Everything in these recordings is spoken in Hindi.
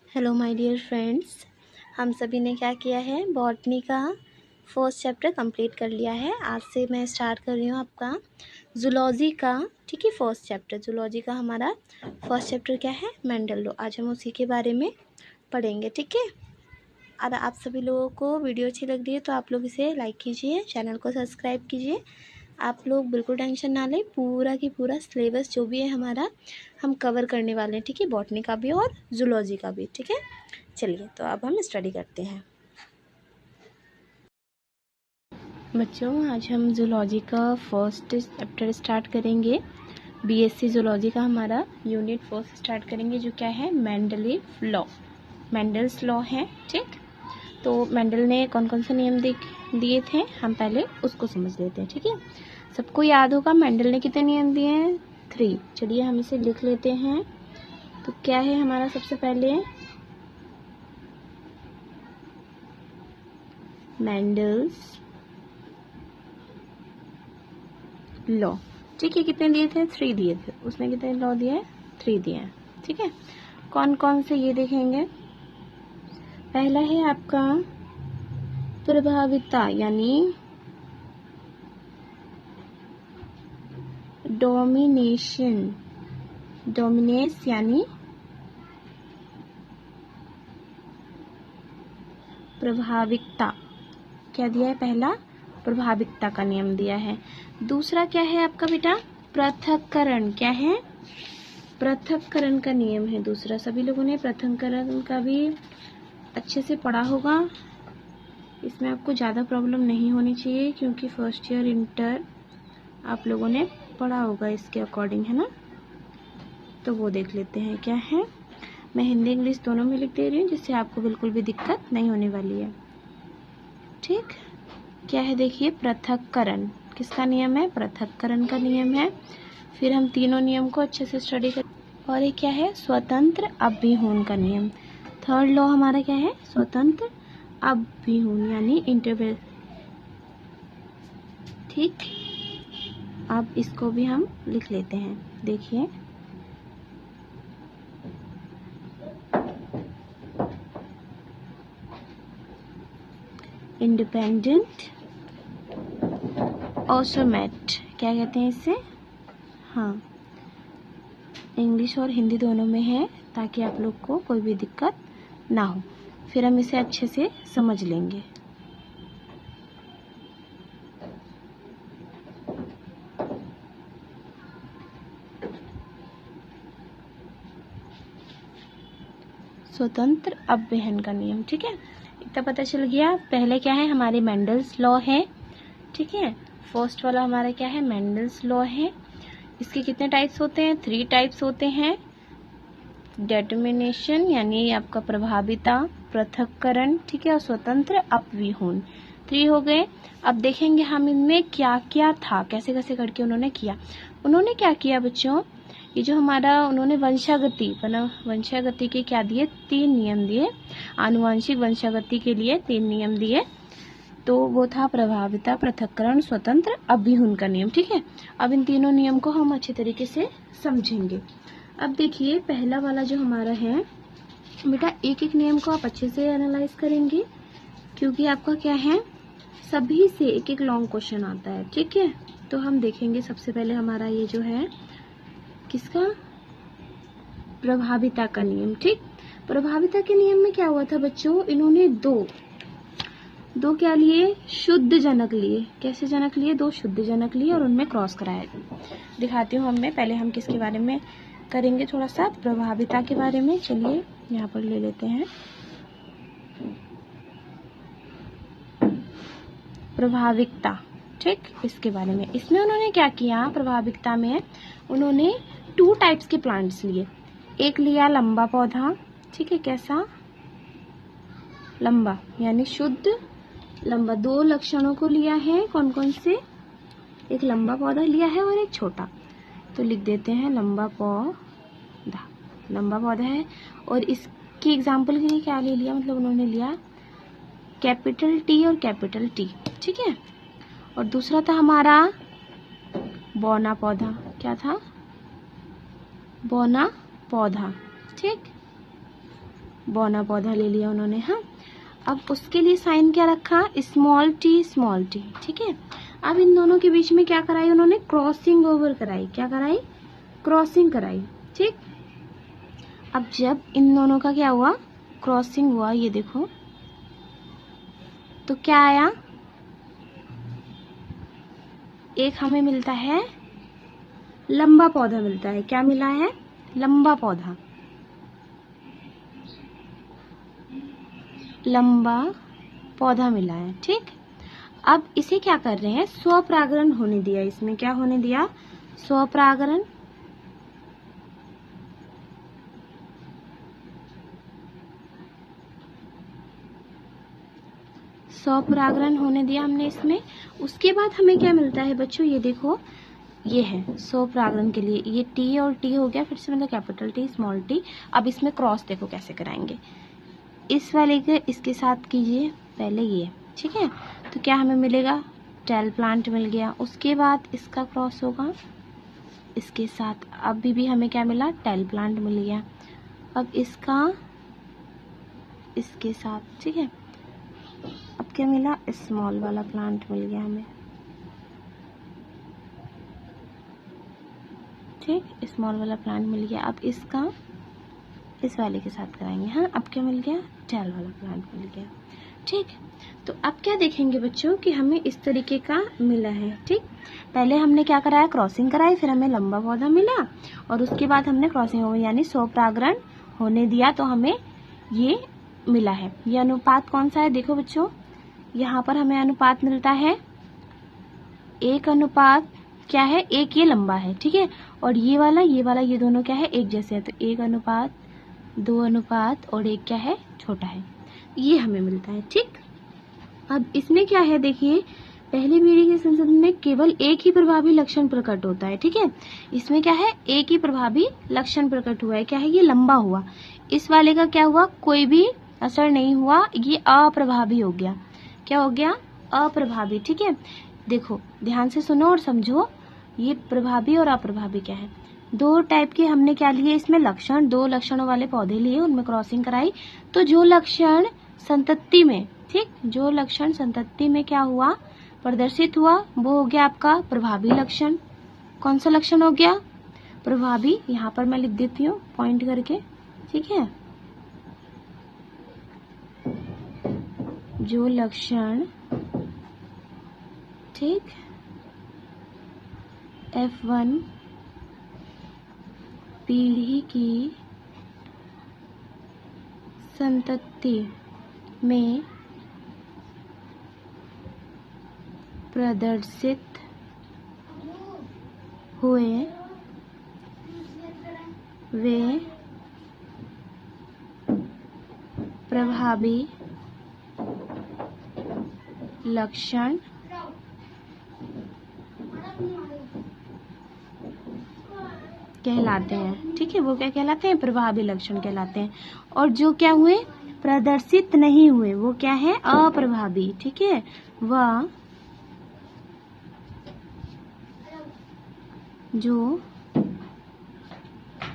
हेलो माय डियर फ्रेंड्स, हम सभी ने क्या किया है, बॉटनी का फर्स्ट चैप्टर कंप्लीट कर लिया है। आज से मैं स्टार्ट कर रही हूँ आपका जूलॉजी का, ठीक है। फर्स्ट चैप्टर जूलॉजी का हमारा फर्स्ट चैप्टर क्या है, मेंडल लॉ। आज हम उसी के बारे में पढ़ेंगे, ठीक है। और आप सभी लोगों को वीडियो अच्छी लग रही है तो आप लोग इसे लाइक कीजिए, चैनल को सब्सक्राइब कीजिए। आप लोग बिल्कुल टेंशन ना लें, पूरा की पूरा सिलेबस जो भी है हमारा हम कवर करने वाले हैं, ठीक है। बॉटनी का भी और जूलॉजी का भी, ठीक है। चलिए तो अब हम स्टडी करते हैं। बच्चों, आज हम जूलॉजी का फर्स्ट चैप्टर स्टार्ट करेंगे। बीएससी जूलॉजी का हमारा यूनिट फर्स्ट स्टार्ट करेंगे, जो क्या है, मेंडलीव लॉ। मेंडल्स लॉ है, ठीक। तो मेंडल ने कौन कौन से नियम दिए थे, हम पहले उसको समझ लेते हैं, ठीक है। सबको याद होगा मेंडल ने कितने नियम दिए हैं, 3। चलिए हम इसे लिख लेते हैं। तो क्या है हमारा, सबसे पहले मेंडल्स लॉ, ठीक है। कितने दिए थे, 3 दिए थे। उसने कितने लॉ दिए, 3 दिए हैं, ठीक है। कौन कौन से ये देखेंगे। पहला है आपका प्रभाविता यानी डोमिनेस यानी प्रभाविकता। क्या दिया है, पहला प्रभाविकता का नियम दिया है। दूसरा क्या है आपका बेटा, पृथक्करण। क्या है, पृथक्करण का नियम है दूसरा। सभी लोगों ने पृथक्करण का भी अच्छे से पढ़ा होगा। इसमें आपको ज़्यादा प्रॉब्लम नहीं होनी चाहिए, क्योंकि फर्स्ट ईयर इंटर आप लोगों ने पढ़ा होगा इसके अकॉर्डिंग, है ना। तो वो देख लेते हैं क्या है। मैं हिंदी इंग्लिश दोनों में लिख दे रही हूँ, जिससे आपको बिल्कुल भी दिक्कत नहीं होने वाली है, ठीक। क्या है देखिए, पृथक्करण किसका नियम है, पृथक्करण का नियम है। फिर हम तीनों नियम को अच्छे से स्टडी कर। और ये क्या है, स्वतंत्र अभिहून का नियम। थर्ड लॉ हमारा क्या है, स्वतंत्र अभिहून यानी इंटरवेल, ठीक। अब इसको भी हम लिख लेते हैं। देखिए, इंडिपेंडेंट ऑसोमेट, क्या कहते हैं इसे, हाँ, इंग्लिश और हिंदी दोनों में है, ताकि आप लोग को कोई भी दिक्कत ना हो। फिर हम इसे अच्छे से समझ लेंगे। स्वतंत्र अपवहन का नियम, ठीक है। इतना पता चल गया। पहले क्या है, हमारे मेंडल्स लॉ है, ठीक है। फर्स्ट वाला हमारा क्या है, मेंडल्स लॉ है। इसके कितने टाइप्स होते हैं, 3 टाइप्स होते हैं। डिटर्मिनेशन यानी आपका प्रभाविता, पृथक्करण, ठीक है, और स्वतंत्र अपविहून, 3 हो गए। अब देखेंगे हम इनमें क्या क्या था, कैसे कैसे करके उन्होंने किया। उन्होंने क्या किया बच्चों, ये जो हमारा उन्होंने वंशागति के क्या दिए, 3 नियम दिए। आनुवांशिक वंशागति के लिए 3 नियम दिए। तो वो था प्रभाविता, पृथक्करण, स्वतंत्र अभिहून का नियम, ठीक है। अब इन तीनों नियम को हम अच्छे तरीके से समझेंगे। अब देखिए, पहला वाला जो हमारा है बेटा, एक एक नियम को आप अच्छे से एनालाइज करेंगे, क्योंकि आपका क्या है, सभी से एक एक लॉन्ग क्वेश्चन आता है, ठीक है। तो हम देखेंगे सबसे पहले हमारा ये जो है किसका, प्रभाविता का नियम, ठीक। प्रभाविता के नियम में क्या हुआ था बच्चों, इन्होंने दो क्या लिए, शुद्ध जनक लिए। कैसे जनक लिए, 2 शुद्ध जनक लिए और उनमें क्रॉस कराया। दिखाती हूँ हमें, पहले हम किसके बारे में करेंगे, थोड़ा सा प्रभाविता के बारे में। चलिए यहाँ पर ले लेते हैं प्रभाविकता, ठीक, इसके बारे में। इसमें उन्होंने क्या किया, प्रभाविकता में उन्होंने 2 टाइप्स के प्लांट्स लिए। एक लिया लंबा पौधा, ठीक है, कैसा, लंबा यानी शुद्ध लंबा। 2 लक्षणों को लिया है, कौन कौन से, एक लंबा पौधा लिया है और एक छोटा। तो लिख देते हैं लंबा पौधा है। और इसकी एग्जाम्पल के लिए क्या ले लिया, मतलब उन्होंने लिया कैपिटल टी और कैपिटल टी, ठीक है। और दूसरा था हमारा बौना पौधा। क्या था, बौना पौधा, ठीक। बौना पौधा ले लिया उन्होंने। हाँ, अब उसके लिए साइन क्या रखा, स्मॉल टी, ठीक है। अब इन दोनों के बीच में क्या कराई उन्होंने, क्रॉसिंग ओवर कराई। क्या कराई, क्रॉसिंग कराई, ठीक। अब जब इन दोनों का क्या हुआ, क्रॉसिंग हुआ, ये देखो, तो क्या आया, एक हमें मिलता है लंबा पौधा मिलता है। क्या मिला है, लंबा पौधा, लंबा पौधा मिला है, ठीक। अब इसे क्या कर रहे हैं, स्वपरागण होने दिया। इसमें क्या होने दिया, स्वपरागण। स्वपरागण होने दिया हमने इसमें। उसके बाद हमें क्या मिलता है बच्चों, ये देखो, ये है स्वपरागण के लिए, ये टी और टी हो गया, फिर से मतलब कैपिटल टी स्मॉल टी। अब इसमें क्रॉस देखो कैसे कराएंगे, इस वाले के इसके साथ कीजिए पहले ये, ठीक है। तो क्या हमें मिलेगा, टेल प्लांट मिल गया। उसके बाद इसका क्रॉस होगा इसके साथ, अभी भी हमें क्या मिला, टेल प्लांट मिल गया। अब इसका इसके साथ, ठीक है। अब क्या मिला, स्मॉल वाला प्लांट मिल गया हमें, ठीक, स्मॉल वाला प्लांट मिल गया। अब इसका इस वाले के साथ कराएंगे। हाँ, अब क्या मिल गया, टेल वाला प्लांट मिल गया, ठीक। तो अब क्या देखेंगे बच्चों कि हमें इस तरीके का मिला है, ठीक। पहले हमने क्या कराया, क्रॉसिंग कराई, फिर हमें लंबा पौधा मिला, और उसके बाद हमने क्रॉसिंग हो गई यानी स्वपरागण होने दिया, तो हमें ये मिला है। ये अनुपात कौन सा है, देखो बच्चों, यहाँ पर हमें अनुपात मिलता है 1 अनुपात क्या है, 1 ये लंबा है, ठीक है, और ये वाला ये दोनों क्या है, एक जैसे है, तो 1 अनुपात 2 अनुपात और 1 क्या है, छोटा है, ये हमें मिलता है, ठीक। अब इसमें क्या है, देखिए, पहली पीढ़ी के संशोधन में केवल एक ही प्रभावी लक्षण प्रकट होता है, ठीक है। इसमें क्या है, एक ही प्रभावी लक्षण प्रकट हुआ है, क्या है, ये लंबा हुआ। इस वाले का क्या हुआ, कोई भी असर नहीं हुआ, ये अप्रभावी हो गया। क्या हो गया, अप्रभावी, ठीक है। देखो ध्यान से सुनो और समझो, ये प्रभावी और अप्रभावी क्या है। दो टाइप के हमने क्या लिए इसमें लक्षण, 2 लक्षणों वाले पौधे लिए, उनमें क्रॉसिंग कराई। तो जो लक्षण संतति में, ठीक, जो लक्षण संतति में क्या हुआ, प्रदर्शित हुआ, वो हो गया आपका प्रभावी लक्षण। कौन सा लक्षण हो गया, प्रभावी। यहाँ पर मैं लिख देती हूँ पॉइंट करके, ठीक है। जो लक्षण, ठीक, F1 पीढ़ी की संतति में प्रदर्शित हुए वे प्रभावी लक्षण कहलाते हैं, ठीक है। वो क्या कहलाते हैं, प्रभावी लक्षण कहलाते हैं। और जो क्या हुए, प्रदर्शित नहीं हुए, वो क्या है, अप्रभावी, ठीक है। वह जो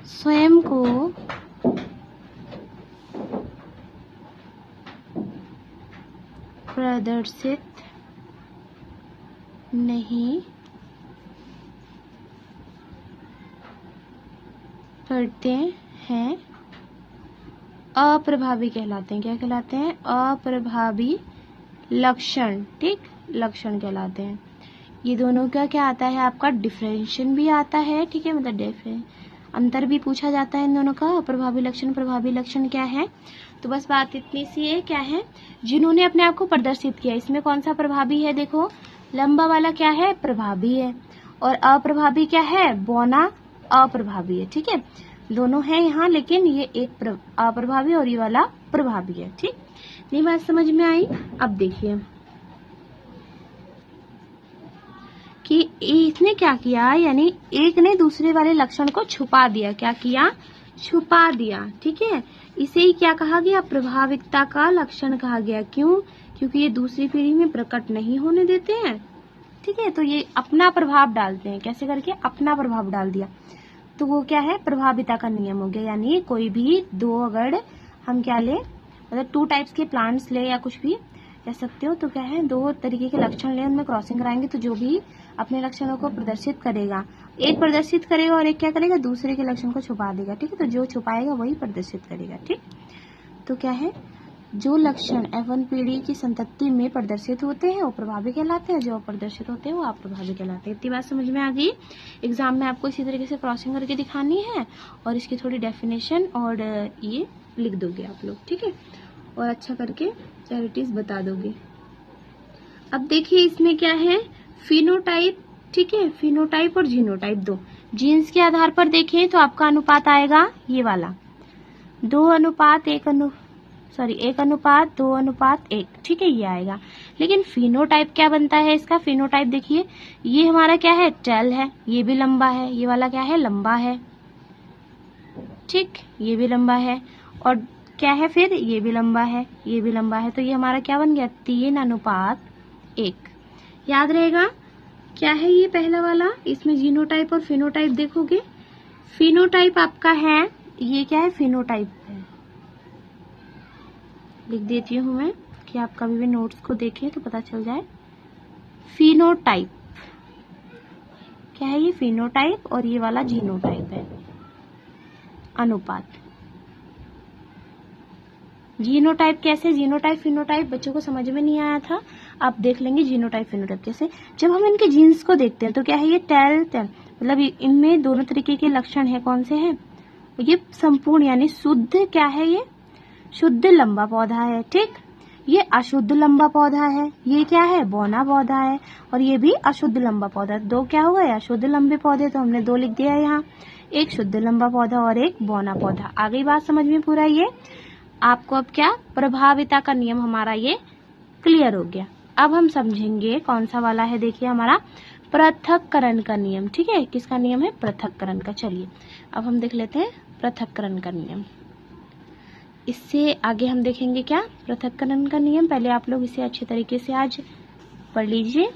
स्वयं को प्रदर्शित नहीं करते हैं, अप्रभावी कहलाते हैं। क्या कहलाते हैं, अप्रभावी लक्षण, ठीक, लक्षण कहलाते हैं। ये दोनों का क्या आता है आपका, डिफरेंशिएशन भी आता है, ठीक है, मतलब अंतर भी पूछा जाता है इन दोनों का। प्रभावी लक्षण क्या है, तो बस बात इतनी सी है, क्या है, जिन्होंने अपने आप को प्रदर्शित किया। इसमें कौन सा प्रभावी है, देखो, लंबा वाला क्या है, प्रभावी है, और अप्रभावी क्या है, बौना अप्रभावी है, ठीक है। दोनों है यहाँ, लेकिन ये एक अप्रभावी और ये वाला प्रभावी है, ठीक। ये बात समझ में आई। अब देखिए कि इसने क्या किया, यानी एक ने दूसरे वाले लक्षण को छुपा दिया। क्या किया, छुपा दिया, ठीक है। इसे ही क्या कहा गया, प्रभाविकता का लक्षण कहा गया। क्यों, क्योंकि ये दूसरी पीढ़ी में प्रकट नहीं होने देते हैं, ठीक है। तो ये अपना प्रभाव डालते हैं, कैसे करके, अपना प्रभाव डाल दिया, तो वो क्या है, प्रभाविता का नियम हो गया। यानी कोई भी 2 अगर हम क्या ले, मतलब 2 टाइप्स के प्लांट्स ले या कुछ भी कह सकते हो, तो क्या है 2 तरीके के लक्षण ले, उनमें क्रॉसिंग कराएंगे तो जो भी अपने लक्षणों को प्रदर्शित करेगा, एक प्रदर्शित करेगा और एक क्या करेगा, दूसरे के लक्षण को छुपा देगा। ठीक है, तो जो छुपाएगा वही प्रदर्शित करेगा। ठीक, तो क्या है, जो लक्षण F1 पीढ़ी की संतति में प्रदर्शित होते हैं वो प्रभावी कहलाते हैं, जो प्रदर्शित होते हैं वो अप्रभावी कहलाते हैं। इतनी बात समझ में आ गई। एग्जाम में आपको इसी तरीके से क्रॉसिंग करके दिखानी है और इसकी थोड़ी डेफिनेशन और ये लिख दोगे आप लोग। ठीक है, और अच्छा करके चैरिटीज बता दोगे। अब देखिए इसमें क्या है, फिनोटाइप। ठीक है, फिनोटाइप और जीनोटाइप, 2 जीन्स के आधार पर देखें तो आपका अनुपात आएगा ये वाला 1:2:1। ठीक है, ये आएगा। लेकिन फिनोटाइप क्या बनता है इसका, फिनोटाइप देखिए ये हमारा क्या है, टेल है, ये भी लंबा है, ये वाला क्या है, लंबा है। ठीक, ये भी लंबा है, और क्या है फिर, ये भी लंबा है, ये भी लंबा है, तो ये हमारा क्या बन गया, 3:1। याद रहेगा क्या है ये पहला वाला। इसमें जीनोटाइप और फिनोटाइप देखोगे, फिनोटाइप आपका है, ये क्या है, फिनोटाइप है। लिख देती हूँ मैं कि आप कभी भी नोट्स को देखें तो पता चल जाए। फिनोटाइप क्या है, ये फिनोटाइप, और ये वाला जीनोटाइप है, अनुपात। जीनोटाइप कैसे, जीनोटाइप फिनोटाइप बच्चों को समझ में नहीं आया था, आप देख लेंगे जीनोटाइप फिनोटाइप कैसे। जब हम इनके जीन्स को देखते हैं तो क्या है, ये टेल, मतलब इनमें दोनों तरीके के लक्षण है, कौन से हैं, ये संपूर्ण यानी शुद्ध क्या है, ये शुद्ध लंबा पौधा है। ठीक, ये अशुद्ध लंबा पौधा है, ये क्या है, बौना पौधा है, और ये भी अशुद्ध लंबा पौधा। 2 क्या हो गए, अशुद्ध लंबे पौधे, तो हमने 2 लिख दिया है यहाँ, एक शुद्ध लंबा पौधा और एक बौना पौधा। आ गई बात समझ में पूरा। ये आपको अब क्या, प्रभाविता का नियम हमारा ये क्लियर हो गया। अब हम समझेंगे कौन सा वाला है, देखिए हमारा पृथक्करण का नियम। ठीक है, किसका नियम है, पृथक्करण का। चलिए अब हम देख लेते हैं पृथक्करण का नियम। इससे आगे हम देखेंगे क्या, पृथक्करण का नियम। पहले आप लोग इसे अच्छे तरीके से आज पढ़ लीजिए।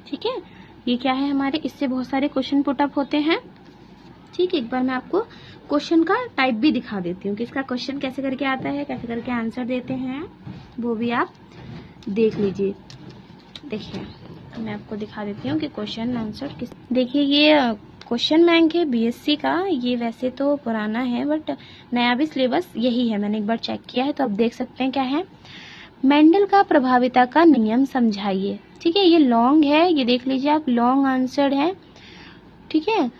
ठीक है, ये क्या है हमारे, इससे बहुत सारे क्वेश्चन पुटअप होते हैं। ठीक, एक बार मैं आपको क्वेश्चन का टाइप भी दिखा देती हूँ कि इसका क्वेश्चन कैसे करके आता है, कैसे करके आंसर देते हैं, वो भी आप देख लीजिए। देखिए मैं आपको दिखा देती हूँ कि क्वेश्चन आंसर किस, देखिए ये क्वेश्चन बैंक है बीएससी का। ये वैसे तो पुराना है बट नया भी सिलेबस यही है, मैंने एक बार चेक किया है, तो आप देख सकते हैं क्या है, मेंडल का प्रभाविता का नियम समझाइए। ठीक है, ये लॉन्ग है, ये देख लीजिए आप, लॉन्ग आंसर है। ठीक है,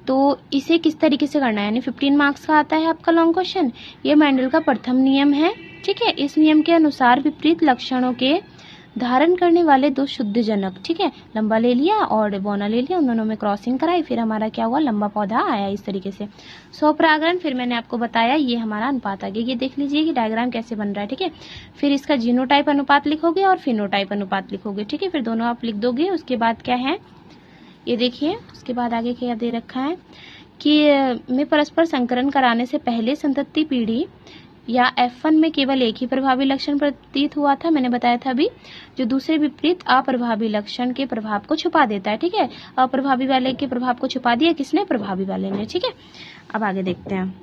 तो इसे किस तरीके से करना है, यानी 15 मार्क्स का आता है आपका लॉन्ग क्वेश्चन। ये मेंडल का प्रथम नियम है। ठीक है, इस नियम के अनुसार विपरीत लक्षणों के धारण करने वाले 2 शुद्ध जनक, ठीक है, लंबा ले लिया और बौना ले लिया, उन दोनों में क्रॉसिंग कराई, फिर हमारा क्या हुआ, लंबा पौधा आया इस तरीके से। स्वपरागण, फिर मैंने आपको बताया ये हमारा अनुपात आ गया। ये देख लीजिए कि डायग्राम कैसे बन रहा है। ठीक है, फिर इसका जीनोटाइप अनुपात लिखोगे और फिनोटाइप अनुपात लिखोगे। ठीक है, फिर दोनों आप लिख दोगे। उसके बाद क्या है, ये देखिए उसके बाद आगे क्या दे रखा है कि में परस्पर संकरण कराने से पहले संतति पीढ़ी या F1 में केवल एक ही प्रभावी लक्षण प्रतीत हुआ था, मैंने बताया था अभी, जो दूसरे विपरीत अप्रभावी लक्षण के प्रभाव को छुपा देता है। ठीक है, अप्रभावी वाले के प्रभाव को छुपा दिया किसने, प्रभावी वाले ने। ठीक है, अब आगे देखते हैं।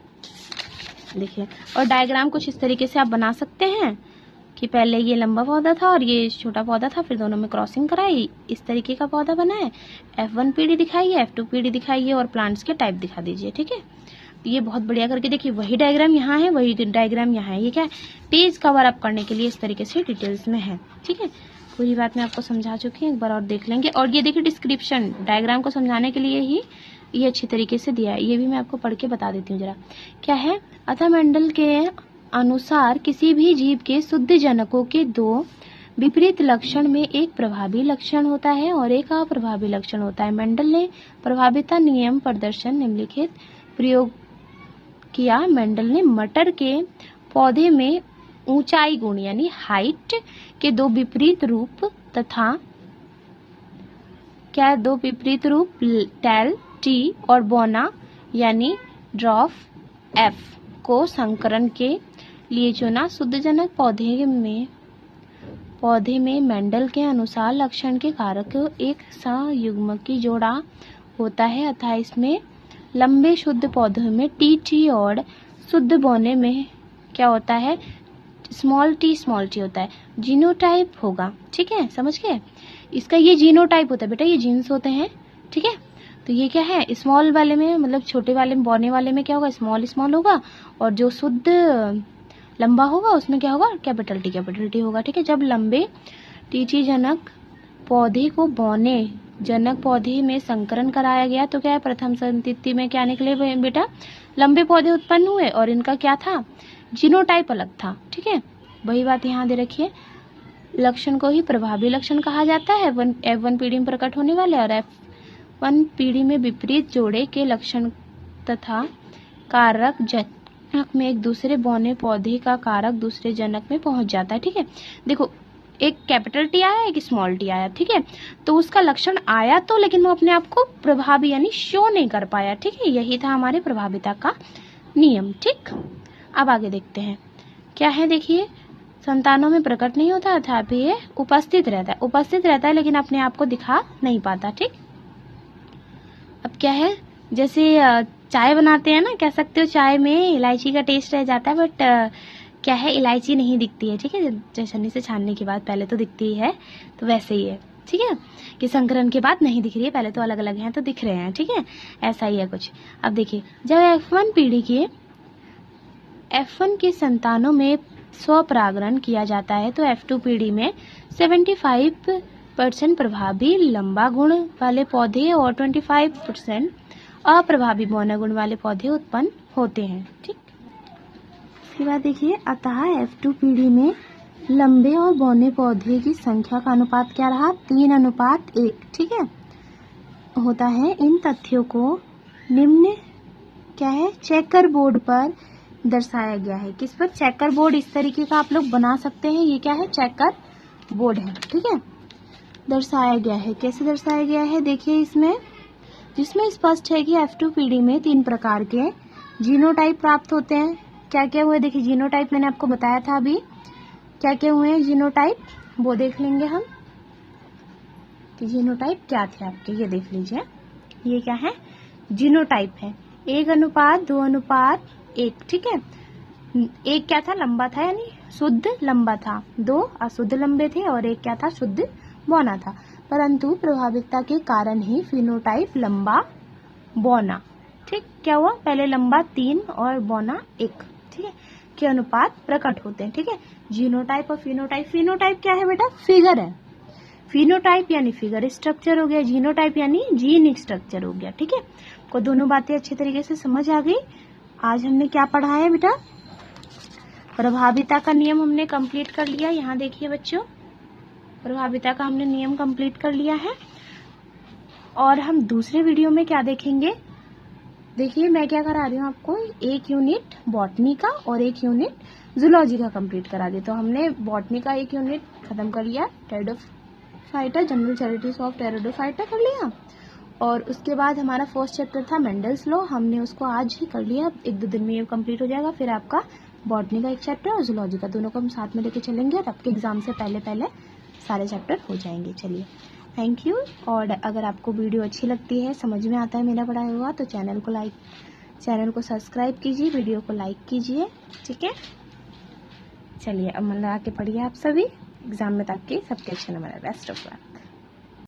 देखिए, और डायग्राम कुछ इस तरीके से आप बना सकते हैं कि पहले ये लंबा पौधा था और ये छोटा पौधा था, फिर दोनों में क्रॉसिंग कराई, इस तरीके का पौधा बना है। F1 पीढ़ी दिखाइए, F2 पीढ़ी दिखाइए और प्लांट्स के टाइप दिखा दीजिए। ठीक है, ये बहुत बढ़िया करके देखिए, वही डायग्राम यहाँ है, वही डायग्राम यहाँ है। ये क्या है, पेज कवर अप करने के लिए इस तरीके से डिटेल्स में है। ठीक है, पूरी बात मैं आपको समझा चुकी हूँ, एक बार और देख लेंगे। और ये देखिए डिस्क्रिप्शन, डायग्राम को समझाने के लिए ही ये अच्छी तरीके से दिया है, ये भी मैं आपको पढ़ के बता देती हूँ जरा। क्या है, अतः मंडल के अनुसार किसी भी जीव के शुद्ध जनकों के 2 विपरीत लक्षण में एक प्रभावी लक्षण होता है और एक अप्रभावी लक्षण होता है। मेंडल ने प्रभाविता नियम प्रदर्शन निम्नलिखित प्रयोग किया। मेंडल ने मटर के पौधे में ऊंचाई गुण यानी हाइट के 2 विपरीत रूप तथा क्या 2 विपरीत रूप टेल टी और बोना यानी ड्रॉफ एफ को संकरण के लिए चुना। शुद्धजनक पौधे में मेंडल के अनुसार लक्षण के कारक एक संयुग्मकी जोड़ा होता है, अतः इसमें लंबे शुद्ध पौधों में टी और शुद्ध बौने में क्या होता है, स्मॉल टी होता है, जीनोटाइप होगा। ठीक है, समझ गए। इसका ये जीनोटाइप होता है बेटा, ये जीन्स होते हैं। ठीक है, तो ये क्या है, स्मॉल वाले में मतलब छोटे वाले में, बौने वाले में क्या होगा, स्मॉल होगा, और जो शुद्ध लंबा होगा उसमें क्या होगा, कैपिटल टी होगा। ठीक है, जब लंबे टीची जनक पौधे को बौने जनक पौधे में संकरण कराया गया तो क्या है, प्रथम संतति में क्या निकले बेटा, लंबे पौधे उत्पन्न हुए और इनका क्या था, जीनोटाइप अलग था। ठीक है, वही बात यहाँ दे रखिए। लक्षण को ही प्रभावी लक्षण कहा जाता है, F1 पीढ़ी में प्रकट होने वाले, और F1 पीढ़ी में विपरीत जोड़े के लक्षण तथा कारक जनक में एक दूसरे बौने पौधे का कारक दूसरे जनक में पहुंच जाता है। ठीक है, देखो एक कैपिटल टी आया, एक स्मॉल टी आया। ठीक है, तो उसका लक्षण आया तो, लेकिन वो अपने आप को प्रभावी यानी शो नहीं कर पाया। ठीक है, यही था हमारे प्रभाविता का नियम। ठीक, अब आगे देखते हैं क्या है। देखिए, संतानों में प्रकट नहीं होता अथापि ये उपस्थित रहता है लेकिन अपने आप को दिखा नहीं पाता। ठीक, अब क्या है, जैसे चाय बनाते हैं ना, कह सकते हो चाय में इलायची का टेस्ट रह जाता है, बट क्या है, इलायची नहीं दिखती है। ठीक है, छन्नी से छानने के बाद पहले तो दिखती है, तो वैसे ही है। ठीक है, कि संकरण के बाद नहीं दिख रही है, पहले तो अलग अलग हैं तो दिख रहे हैं। ठीक है, ऐसा ही है कुछ। अब देखिए, जब F1 पीढ़ी के F1 के संतानों में स्वपरागण किया जाता है तो F2 पीढ़ी में 75% प्रभावी लंबा गुण वाले पौधे और 25% अप्रभावी बौना गुण वाले पौधे उत्पन्न होते हैं। ठीक, इसके बाद देखिए, अतः F2 पीढ़ी में लंबे और बौने पौधे की संख्या का अनुपात क्या रहा, 3:1। ठीक है, होता है। इन तथ्यों को निम्न क्या है, चेकर बोर्ड पर दर्शाया गया है। किस पर, चेकर बोर्ड। इस तरीके का आप लोग बना सकते हैं, ये क्या है, चेकर बोर्ड है। ठीक है, दर्शाया गया है। कैसे दर्शाया गया है, देखिए इसमें, जिसमें स्पष्ट है कि F2 पीढ़ी में 3 प्रकार के जीनोटाइप प्राप्त होते हैं। क्या क्या हुए, देखिए जीनोटाइप मैंने आपको बताया था अभी, क्या क्या हुए हैं जीनोटाइप, वो देख लेंगे हम कि जीनोटाइप क्या थे आपके। ये देख लीजिए, ये क्या है, जीनोटाइप है। 1:2:1। ठीक है, एक क्या था, लंबा था यानी शुद्ध लंबा था, 2 अशुद्ध लंबे थे, और एक क्या था, शुद्ध बौना था। परंतु प्रभाविकता के कारण ही फिनोटाइप लंबा बौना, ठीक, क्या हुआ, पहले लंबा 3 और बौना 1, ठीक है, के अनुपात प्रकट होते हैं। ठीक है, जीनोटाइप और फिनोटाइप। फिनोटाइप क्या है बेटा, फिगर है। फिनोटाइप यानी फिगर स्ट्रक्चर हो गया, जीनोटाइप यानी जीन स्ट्रक्चर हो गया। ठीक है, को दोनों बातें अच्छे तरीके से समझ आ गई। आज हमने क्या पढ़ा है बेटा, प्रभाविता का नियम हमने कंप्लीट कर लिया। यहाँ देखिए बच्चों, प्रभाविता का हमने नियम कंप्लीट कर लिया है। और हम दूसरे वीडियो में क्या देखेंगे, देखिए मैं क्या करा रही हूँ आपको, एक यूनिट बॉटनी का और एक यूनिट जूलॉजी का कंप्लीट करा दी। तो हमने बॉटनी का एक यूनिट खत्म कर लिया, pteridophyta, general charities of pteridophyta कर लिया, और उसके बाद हमारा फर्स्ट चैप्टर था मेंडल्स लॉ, हमने उसको आज ही कर लिया, 1-2 दिन में ये कंप्लीट हो जाएगा। फिर आपका बॉटनी का एक चैप्टर और जूलॉजी का, दोनों को हम साथ में लेके चलेंगे और आपके एग्जाम से पहले पहले सारे चैप्टर हो जाएंगे। चलिए, थैंक यू। और अगर आपको वीडियो अच्छी लगती है, समझ में आता है मेरा पढ़ाया हुआ, तो चैनल को सब्सक्राइब कीजिए, वीडियो को लाइक कीजिए। ठीक है, चलिए अब मन लगा के पढ़िए आप सभी एग्जाम में, ताकि सबके अच्छे नंबर आए। Best of luck.